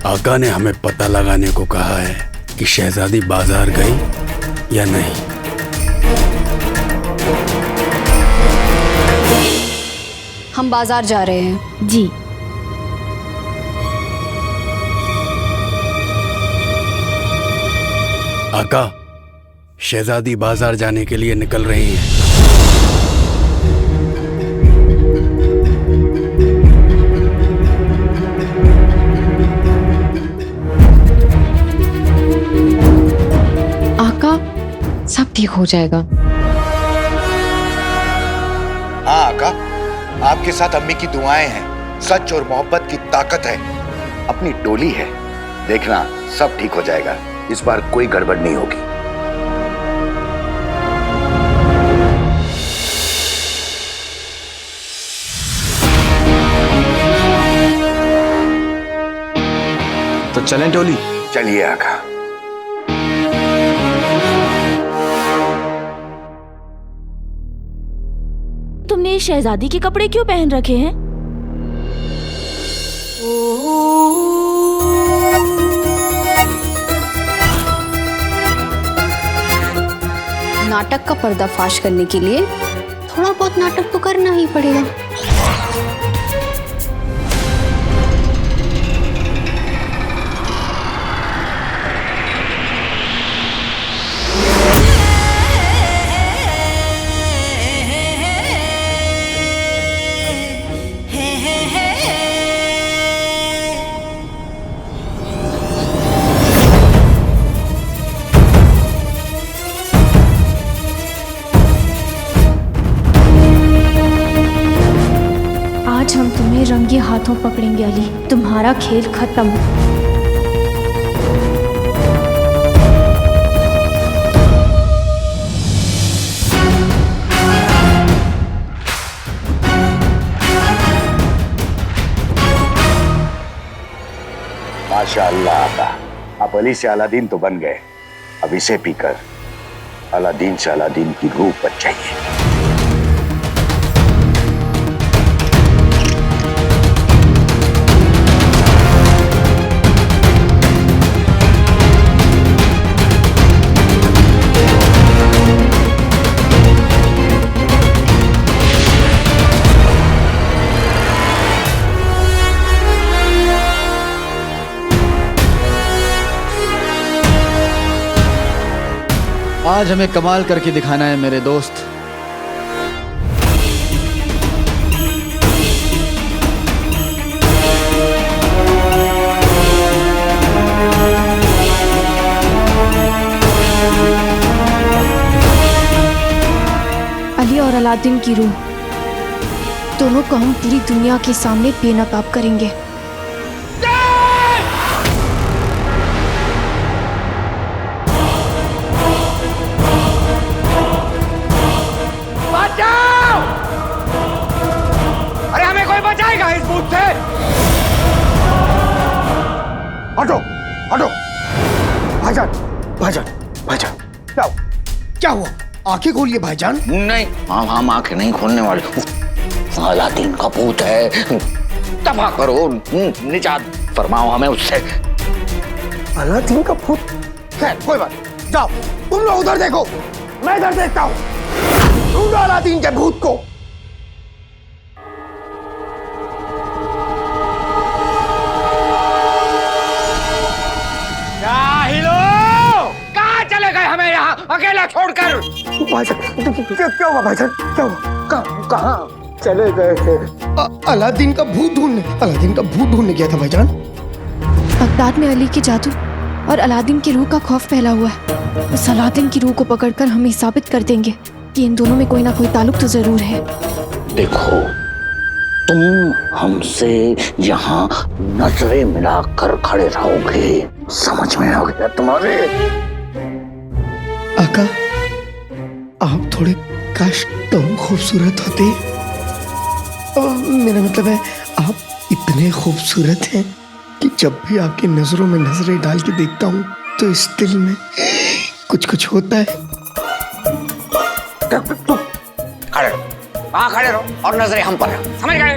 आका ने हमें पता लगाने को कहा है कि शहजादी बाजार गई या नहीं। हम बाजार जा रहे हैं। जी। आका, शहजादी बाजार जाने के लिए निकल रही हैं। आका, सब ठीक हो जाएगा। हाँ आका, आपके साथ अम्मी की दुआएं हैं। सच और मोहब्बत की ताकत है। अपनी टोली है, देखना सब ठीक हो जाएगा। इस बार कोई गड़बड़ नहीं होगी। तो चलें टोली? चलिए आका। तुमने ये शहजादी के कपड़े क्यों पहन रखे हैं? नाटक का पर्दाफाश करने के लिए थोड़ा बहुत नाटक तो करना ही पड़ेगा। आज हम तुम्हें रंगे हाथों पकड़ेंगे अली। तुम्हारा खेल खत्म। माशाअल्लाह आका, आप अली से अलादीन तो बन गए। अब इसे पीकर अलादीन से अलादीन की रूह बच जाइए। आज हमें कमाल करके दिखाना है मेरे दोस्त। अली और अलादीन की रूह दोनों को हम पूरी दुनिया के सामने बेनकाब करेंगे। अरे हमें कोई बचाएगा इस भूत से? हटो हटो। भाईजान भाईजान भाईजान, क्या हुआ? आंखें खोलिए भाईजान। नहीं, हम आंखें नहीं खोलने वाले। अलादीन का भूत है, तबाह करो, निजात फरमाओ हमें उससे। अलादीन का भूत? खैर कोई बात नहीं। जाओ तुम लोग उधर देखो, मैं इधर देखता हूँ। ढूंढो अलादीन के भूत को। हमें यहाँ अकेला छोड़कर। भाईजान क्या हुआ? भाईजान क्या हुआ? कहाँ चले गए थे? अलादीन का भूत ढूंढने गया था भाईजान। बगदाद में अली के जादू और अलादीन की रूह का खौफ फैला हुआ है। उस अलादीन की रूह को पकड़कर हम ये साबित कर देंगे कि इन दोनों में कोई ना कोई ताल्लुक तो जरूर है। देखो, तुम हमसे यहाँ नजरें मिलाकर खड़े रहोगे, समझ में आ गया तुम्हारे? आका, आप थोड़े काश तुम खूबसूरत होते। मेरा मतलब है, आप इतने खूबसूरत हैं कि जब भी आपकी नजरों में नजरें डाल के देखता हूँ तो इस दिल में कुछ कुछ होता है। खड़े रहो, खड़े रहो और नजरें हम पर, समझ गए?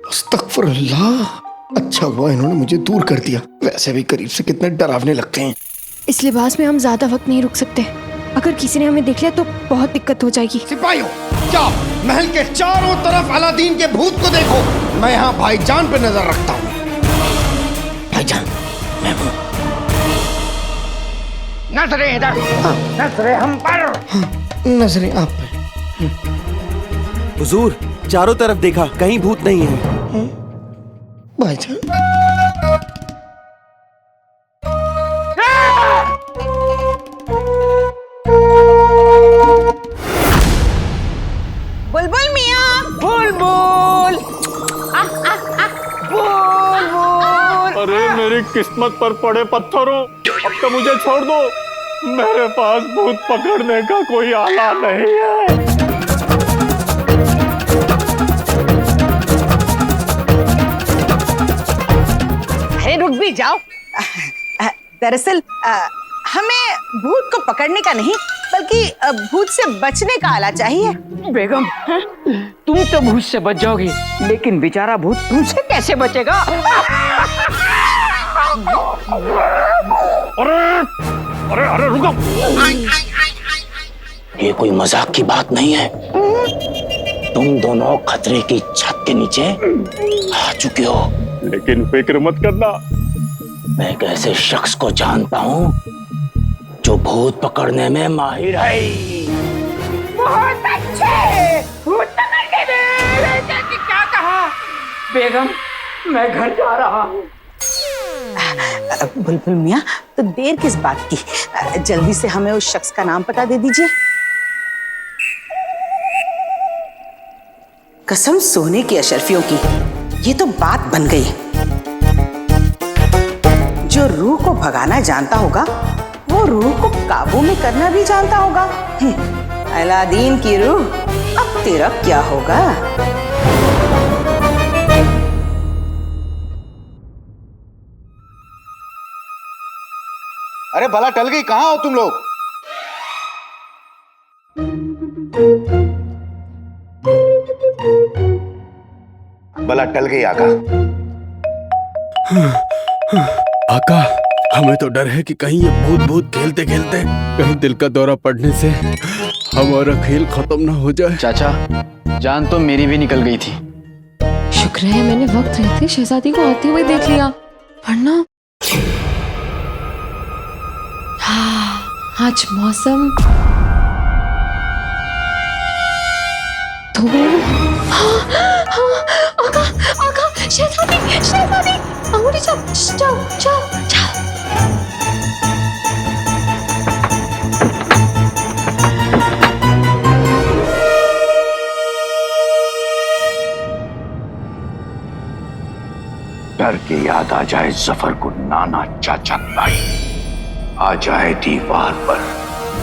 अस्तगफुरुल्लाह, अच्छा हुआ इन्होंने मुझे दूर कर दिया, वैसे भी करीब से कितने डरावने लगते हैं। इस लिबास में हम ज्यादा वक्त नहीं रुक सकते। अगर किसी ने हमें देख लिया तो बहुत दिक्कत हो जाएगी। सिपाहियों, जाओ महल के चारों तरफ अलादीन के भूत को देखो। मैं यहाँ भाईजान पे नजर रखता हूँ। भाईजान, मैं हूँ। नजरें इधर, नजरें हम पर। नजरें आप पे। हुजूर, चारों तरफ देखा, कहीं भूत नहीं है। भाईजान, बुलबुल मियाँ, बुलबुल, बुलबुल। अरे मेरी किस्मत पर पड़े पत्थरों, अब तो मुझे छोड़ दो। मेरे पास भूत पकड़ने का कोई आला नहीं है। अरे रुक भी जाओ। दरअसल हमें भूत को पकड़ने का नहीं बल्कि भूत से बचने का आला चाहिए। बेगम, तुम तो भूत से बच जाओगी, लेकिन बेचारा भूत तुमसे कैसे बचेगा? अरे अरे रुको, ये कोई मजाक की बात नहीं है। तुम दोनों खतरे की छत के नीचे आ चुके हो। लेकिन फिक्र मत करना, मैं एक ऐसे शख्स को जानता हूँ जो भूत पकड़ने में माहिर है। बहुत अच्छे, भूत पकड़ के दे। क्या कहा? बेगम, मैं घर जा रहा हूँ। बुलबुल मियाँ, तो देर किस बात की? जल्दी से हमें उस शख्स का नाम पता दे दीजिए। कसम सोने की अशरफियों की, ये तो बात बन गई। जो रूह को भगाना जानता होगा वो रूह को काबू में करना भी जानता होगा। अलादीन की रूह, अब तेरा क्या होगा? अरे भला टल गई, कहाँ हो तुम लोग? भला टल गई आका। आका, हमें तो डर है कि कहीं ये भूत भूत खेलते खेलते कहीं दिल का दौरा पड़ने से हमारा खेल खत्म ना हो जाए। चाचा, जान तो मेरी भी निकल गई थी। शुक्र है मैंने वक्त रहते शहजादी को आते हुए देख लिया, वरना आज मौसम तो आका, आका, शहजादी, शहजादी, अंगूठी जाओ, जाओ, जाओ, जाओ। डर के याद आ जाए जफर को नाना चाचा ताई, आ जाए दीवार पर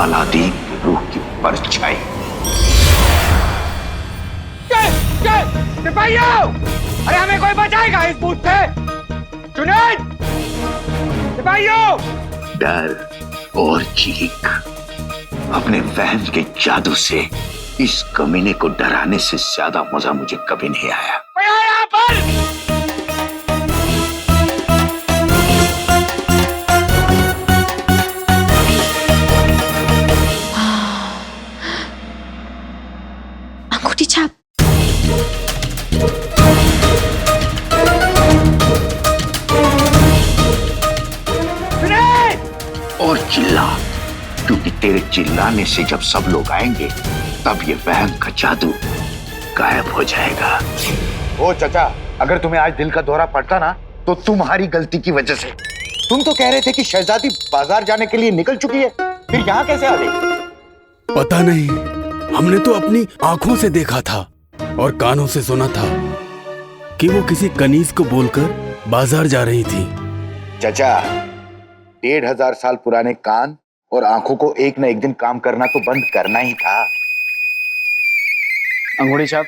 अलादीन की रूह की परछाई। सिपाहियों, अरे हमें कोई बचाएगा इस भूत से? जुनैद, सिपाहियों! डर और चीख, अपने वहम के जादू से इस कमीने को डराने से ज्यादा मजा मुझे कभी नहीं आया। कोई है यहाँ पर? अंगूठी छाप। और चिल्ला, क्योंकि तेरे चिल्लाने से जब सब लोग आएंगे तब ये वहम का जादू गायब हो जाएगा। ओ चाचा, अगर तुम्हें आज दिल का दौरा पड़ता ना तो तुम्हारी गलती की वजह से। तुम तो कह रहे थे कि शहजादी बाजार जाने के लिए निकल चुकी है, फिर यहाँ कैसे आ गई? पता नहीं, हमने तो अपनी आंखों से देखा था और कानों से सुना था कि वो किसी कनीज को बोलकर बाजार जा रही थी। चाचा, 1500 साल पुराने कान और आंखों को एक न एक दिन काम करना तो बंद करना ही था। अंगूठी छाप,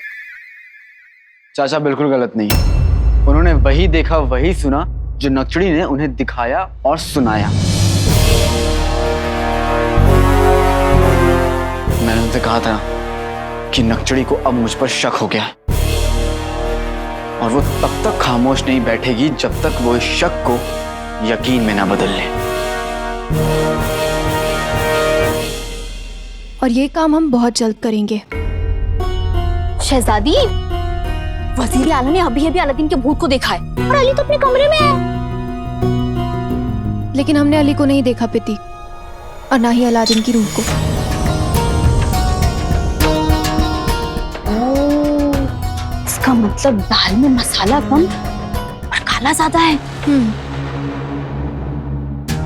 चाचा बिल्कुल गलत नहीं है। उन्होंने वही देखा, वही सुना जो नक्चड़ी ने उन्हें दिखाया और सुनाया। मैंने उनसे कहा था कि नक्चड़ी को अब मुझ पर शक हो गया है। और वो तब तक खामोश नहीं बैठेगी जब तक वो इस शक को यकीन में ना बदल ले। और ये काम हम बहुत जल्द करेंगे। शहजादी, वजीर आला ने अभी अभी अलादीन के भूत को देखा है और अली तो अपने कमरे में है। लेकिन हमने अली को नहीं देखा पिती, और ना ही अलादीन की रूह को। इसका मतलब दाल में मसाला कम और काला ज्यादा है।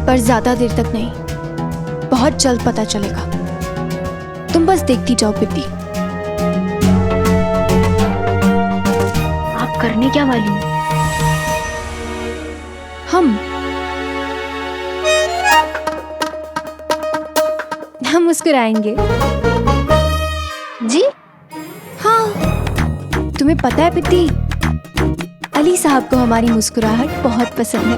पर ज्यादा देर तक नहीं, बहुत जल्द पता चलेगा। तुम बस देखती जाओ पिती। आप करने क्या वाली हो? हम मुस्कुराएंगे। जी हाँ, तुम्हें पता है पिती, अली साहब को हमारी मुस्कुराहट बहुत पसंद है।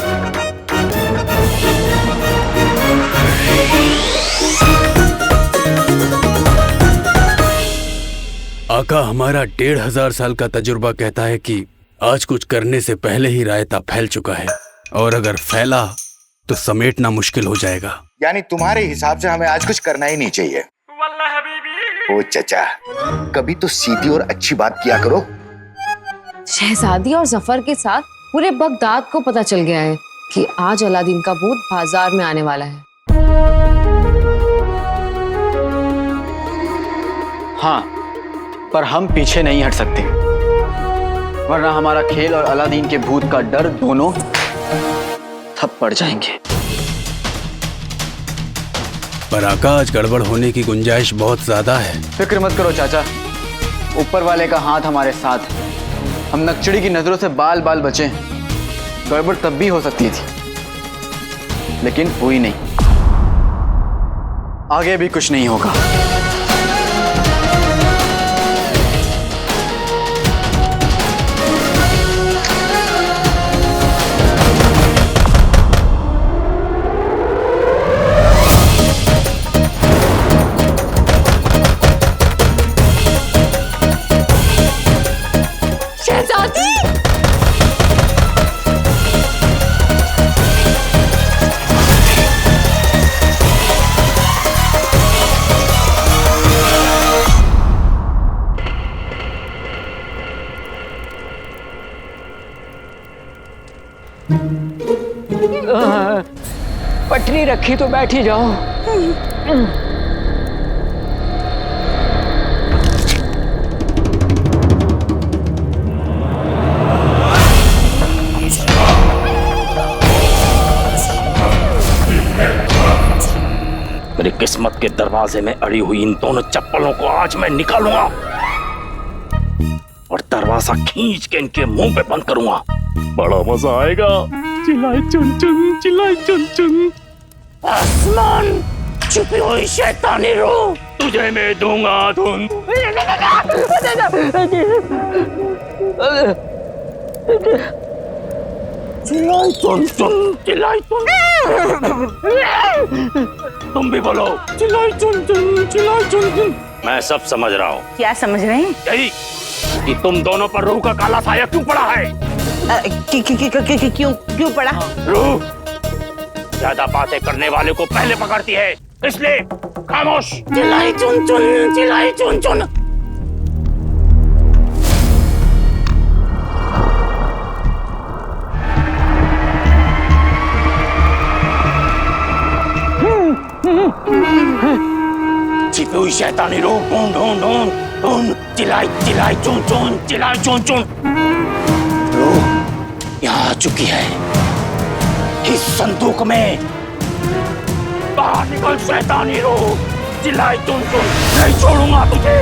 आका, हमारा 1500 साल का तजुर्बा कहता है कि आज कुछ करने से पहले ही रायता फैल चुका है, और अगर फैला तो समेटना मुश्किल हो जाएगा। यानी तुम्हारे हिसाब से हमें आज कुछ करना ही नहीं चाहिए। ओ चचा, कभी तो सीधी और अच्छी बात किया करो। शहजादी और जफर के साथ पूरे बगदाद को पता चल गया है कि आज अलादीन का भूत बाजार में आने वाला है। हाँ, पर हम पीछे नहीं हट सकते, वरना हमारा खेल और अलादीन के भूत का डर दोनों ठप पड़ जाएंगे। पर आका, आज गड़बड़ होने की गुंजाइश बहुत ज्यादा है। फिक्र मत करो चाचा, ऊपर वाले का हाथ हमारे साथ है। हम नक्चड़ी की नजरों से बाल बाल बचे। गड़बड़ तब भी हो सकती थी, लेकिन हुई नहीं। आगे भी कुछ नहीं होगा। पटरी रखी तो बैठी जाओ। मेरी किस्मत के दरवाजे में अड़ी हुई इन दोनों चप्पलों को आज मैं निकालूंगा और दरवाजा खींच के इनके मुंह पे बंद करूंगा। बड़ा मजा आएगा। चिल्लाई चुन चुन, चिल्लाई चुन चुन। आसमान, छुपी हुई शैतानी रूह, तुझे मैं दूंगा धुन। चिल्लाई चुन चुन, चिल्लाई चुन। तुम भी बोलो, चिल्लाई चुन चुन, चिल्लाई चुन चुन। मैं सब समझ रहा हूँ। क्या समझ रहे हैं? यही कि तुम दोनों पर रूह का काला साया क्यों पड़ा है। क्यों पड़ा? रूह ज्यादा बातें करने वाले को पहले पकड़ती है, इसलिए खामोश। चिल्लाई चुन चुन, चिल्लाई चुन चुन। छिपी हुई शैतानी रूह ढूंढ ढूंढ ढूंढ ढूंढ। चिल्लाई चिल्लाई चुन चुन, चिल्लाई चुन चुन। रूह यहाँ आ चुकी है, इस संदूक में। बाहर निकल शैतानी रूह, चिल्लाई चुन चुन, नहीं छोड़ूंगा तुझे।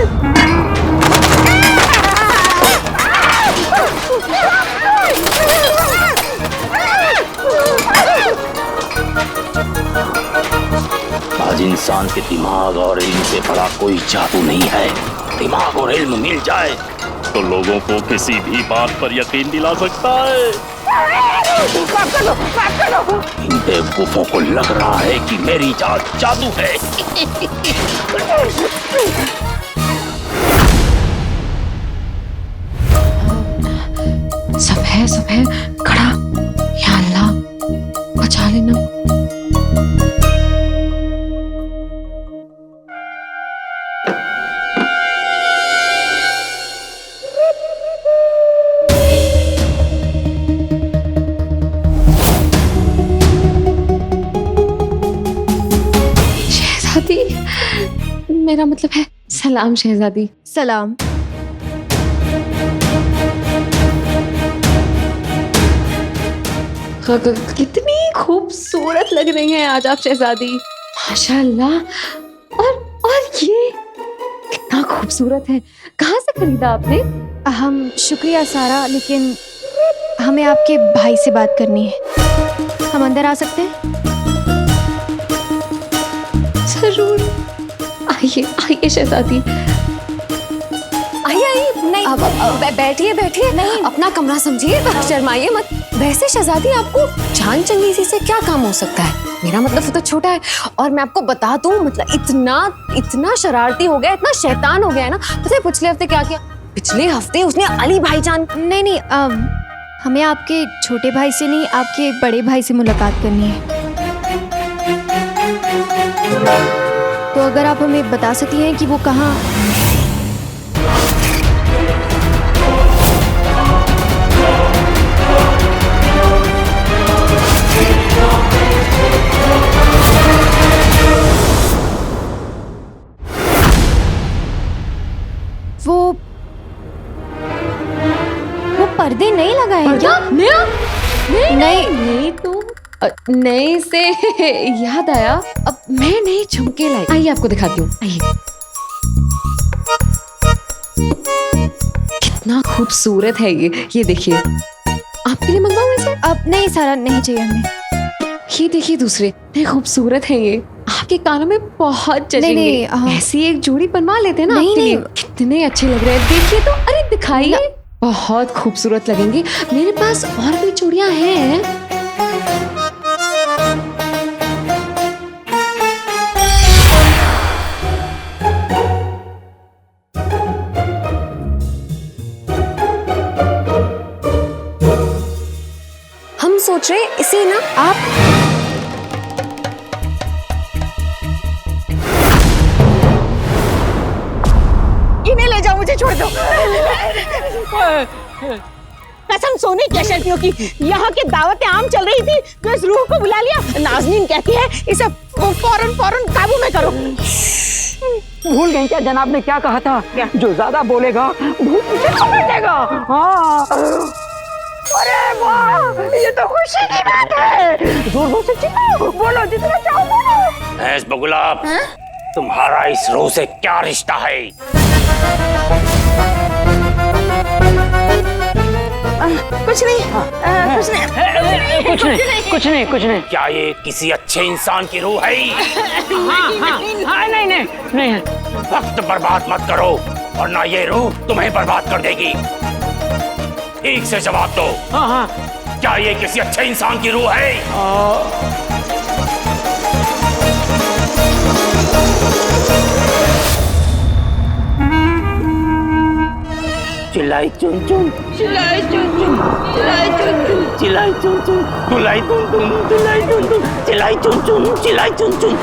आज इंसान के दिमाग और इल्म से बड़ा कोई जादू नहीं है। दिमाग और इल्म मिल जाए तो लोगों को किसी भी बात पर यकीन दिला सकता है। इन बेवकूफों को लग रहा है कि मेरी जात जादू है। सब है खड़ा। या अल्लाह बचा लेना। शहजादी, मेरा मतलब है सलाम शहजादी। सलाम। कितनी खूबसूरत लग रही हैं आज आप शहजादी, माशाल्लाह। और ये कितना खूबसूरत है, कहाँ से खरीदा आपने? हम शुक्रिया सारा, लेकिन हमें आपके भाई से बात करनी है। हम अंदर आ सकते हैं? जरूर, आइए आइए शहजादी, आइए आइए। नहीं बैठिए बैठिए, नहीं अपना कमरा समझिए, शर्माइए मत। वैसे शहजादी आपको जान चंगेजी से क्या काम हो सकता है? मेरा मतलब तो छोटा है, और मैं आपको बता दूं मतलब इतना शरारती हो गया, इतना शैतान हो गया है ना। पता है पिछले हफ्ते क्या किया? पिछले हफ्ते उसने अली भाईजान। नहीं, हमें आपके छोटे भाई से नहीं, आपके बड़े भाई से मुलाकात करनी है। तो अगर आप हमें बता सकती हैं कि वो कहाँ। वो पर्दे नहीं लगाए हैं क्या? नहीं तो नए से याद आया, अब मैं नए झुमके लाई। आइए आपको दिखाती हूँ, आइए। कितना खूबसूरत है ये देखिए। आपके लिए मंगवाऊं इसे? अब नहीं सारा, नहीं चाहिए हमें। ये देखिए दूसरे, इतने खूबसूरत है ये, आपके कानों में बहुत जचेंगे। ऐसी एक जोड़ी बनवा लेते हैं ना आपके लिए। कितने अच्छे लग रहे हैं, देखिए तो। अरे दिखाइए, बहुत खूबसूरत लगेंगे। मेरे पास और भी चूड़ियां हैं। हम सोच रहे इसे ना आप इन्हें ले जाओ, मुझे छोड़ दो। कसम सोने की शर्तियों की, यहाँ की दावत आम चल रही थी तो इस रूह को बुला लिया। नाज़नीन कहती है इसे फौरन काबू में करो। भूल गई क्या जनाब ने क्या कहा था? क्या? जो ज्यादा बोलेगा भूत उसे पकड़ेगा। हाँ, अरे वाह, ये तो खुशी की बात है। जोर से चिल्लाओ, बोलो जितना चाहो बोलो। भैंस बगुला, तुम्हारा इस रूह से क्या रिश्ता है? कुछ नहीं, कुछ नहीं। क्या ये किसी अच्छे इंसान की रूह है? नहीं। वक्त बर्बाद मत करो, वरना ये रूह तुम्हें बर्बाद कर देगी। ठीक से जवाब दो। हाँ। क्या ये किसी अच्छे इंसान की रूह है? चिल्लाई चुन चुन, चिल्लाई चुन चुन, चिल्लाई चुन चुन, चिल्लाई चुन चुन, चिल्लाई चुन चुन, चिल्लाई चुन चुन, चिल्लाई चुन चुन,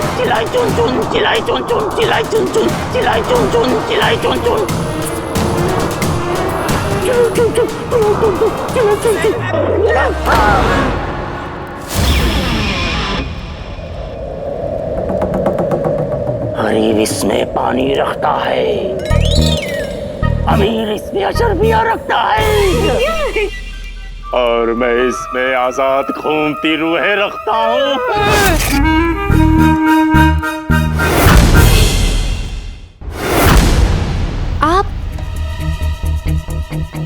चिल्लाई चुन चुन, चिल्लाई चुन चुन, चिल्लाई चुन चुन, चिल्लाई चुन चुन, चिल्लाई चुन चुन, चिल्लाई चुन चुन, गरीब इसमें पानी रखता है, अमीर इसमें अशरफिया रखता है, और मैं इसमें आजाद घूमती रूहें रखता हूँ।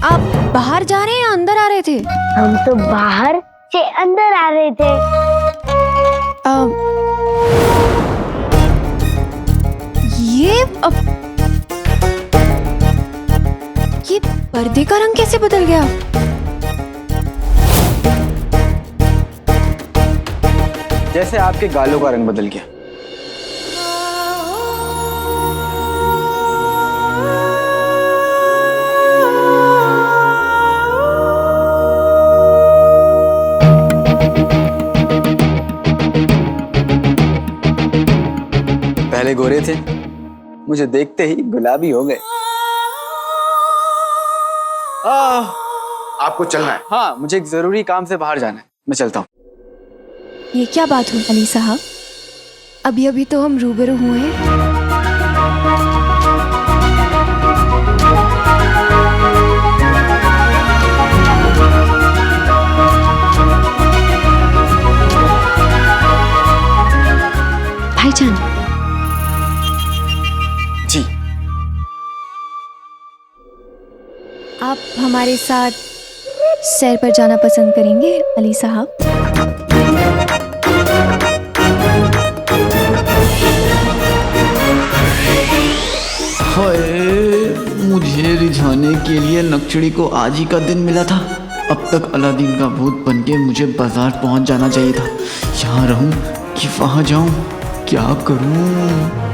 आप बाहर जा रहे हैं या अंदर आ रहे थे? हम तो बाहर से अंदर आ रहे थे। ये पर्दे का रंग कैसे बदल गया? जैसे आपके गालों का रंग बदल गया। थोड़े गोरे थे, मुझे देखते ही गुलाबी हो गए। आपको चलना है? हाँ, मुझे एक जरूरी काम से बाहर जाना है, मैं चलता हूँ। ये क्या बात हुई अली साहब? अभी अभी तो हम रूबरू हुए हैं। भाईजान, जी। आप हमारे साथ सैर पर जाना पसंद करेंगे अली साहब? मुझे रिझाने के लिए नक्चड़ी को आज ही का दिन मिला था। अब तक अलादीन का भूत बनके मुझे बाजार पहुंच जाना चाहिए था। यहाँ रहूं कि वहां जाऊं, क्या करूं?